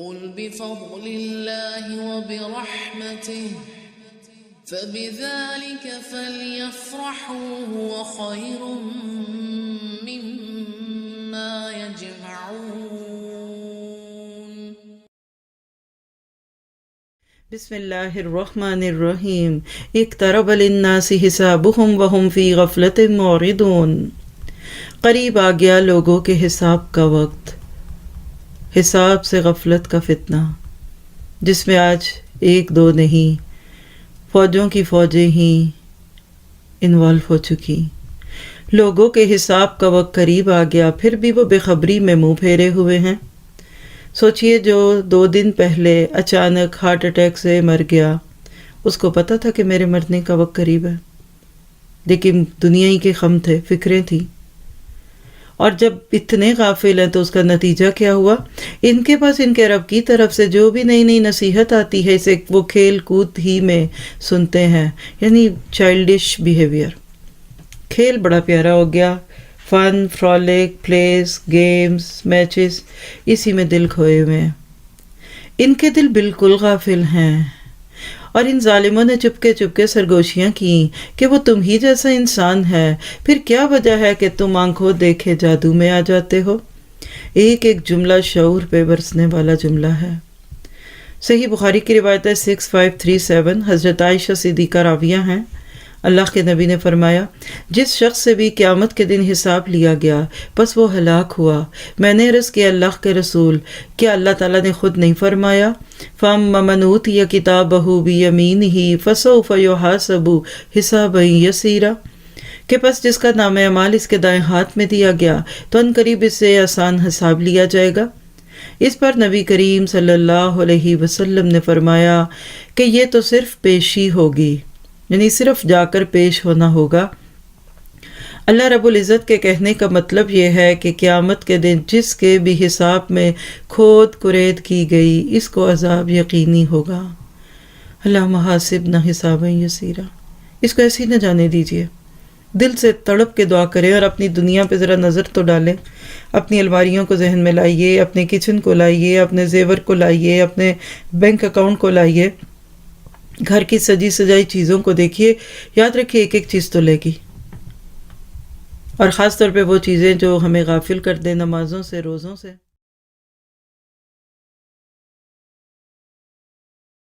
قل بفضل الله وبرحمته فبذلك فليفرحوا هو خير مما يجمعون. بسم اللہ الرحمن الرحیم. اقترب للناس حسابهم وهم فی غفلۃ معرضون. قریب آ گیا لوگوں کے حساب کا وقت، حساب سے غفلت کا فتنہ، جس میں آج ایک دو نہیں، فوجوں کی فوجیں ہی انوالو ہو چکی. لوگوں کے حساب کا وقت قریب آ گیا، پھر بھی وہ بے خبری میں منہ پھیرے ہوئے ہیں. سوچئے جو 2 دن پہلے اچانک ہارٹ اٹیک سے مر گیا، اس کو پتہ تھا کہ میرے مرنے کا وقت قریب ہے، لیکن دنیا ہی کے غم تھے، فکریں تھیں. اور جب اتنے غافل ہیں تو اس کا نتیجہ کیا ہوا؟ ان کے پاس ان کے رب کی طرف سے جو بھی نئی نئی نصیحت آتی ہے اسے وہ کھیل کود ہی میں سنتے ہیں، یعنی چائلڈش بیہیویئر. کھیل بڑا پیارا ہو گیا، فن، فرولک، پلیز، گیمز، میچز، اسی میں دل کھوئے ہوئے ہیں. ان کے دل بالکل غافل ہیں. اور ان ظالموں نے چپکے چپکے سرگوشیاں کیں کہ وہ تم ہی جیسا انسان ہے، پھر کیا وجہ ہے کہ تم آنکھوں دیکھے جادو میں آ جاتے ہو. ایک ایک جملہ شعور پہ برسنے والا جملہ ہے. صحیح بخاری کی روایت ہے 6537، حضرت عائشہ صدیقہ راویہ ہیں. اللہ کے نبی نے فرمایا، جس شخص سے بھی قیامت کے دن حساب لیا گیا بس وہ ہلاک ہوا. میں نے عرض کیا اللہ کے رسول، کیا اللہ تعالیٰ نے خود نہیں فرمایا فَأَمَّا مَنْ أُوتِيَ كِتَابَهُ بِيَمِينِهِ فَسَوْفَ يُحَاسَبُ حِسَابًا يَسِيرًا، کہ پس جس کا نام اعمال اس کے دائیں ہاتھ میں دیا گیا تو ان قریب اس سے آسان حساب لیا جائے گا. اس پر نبی کریم صلی اللہ علیہ وسلم نے فرمایا کہ یہ تو صرف پیشی ہوگی، یعنی صرف جا کر پیش ہونا ہوگا. اللہ رب العزت کے کہنے کا مطلب یہ ہے کہ قیامت کے دن جس کے بھی حساب میں کھود کرید کی گئی اس کو عذاب یقینی ہوگا. اللہم حاسبنا حسابا یسیرا. اس کو ایسے ہی نہ جانے دیجیے، دل سے تڑپ کے دعا کریں اور اپنی دنیا پہ ذرا نظر تو ڈالیں. اپنی الماریوں کو ذہن میں لائیے، اپنے کچن کو لائیے، اپنے زیور کو لائیے، اپنے بینک اکاؤنٹ کو لائیے، گھر کی سجی سجائی چیزوں کو دیکھیے. یاد رکھیے ایک ایک چیز تو لے گی، اور خاص طور پہ وہ چیزیں جو ہمیں غافل کر دیں نمازوں سے، روزوں سے.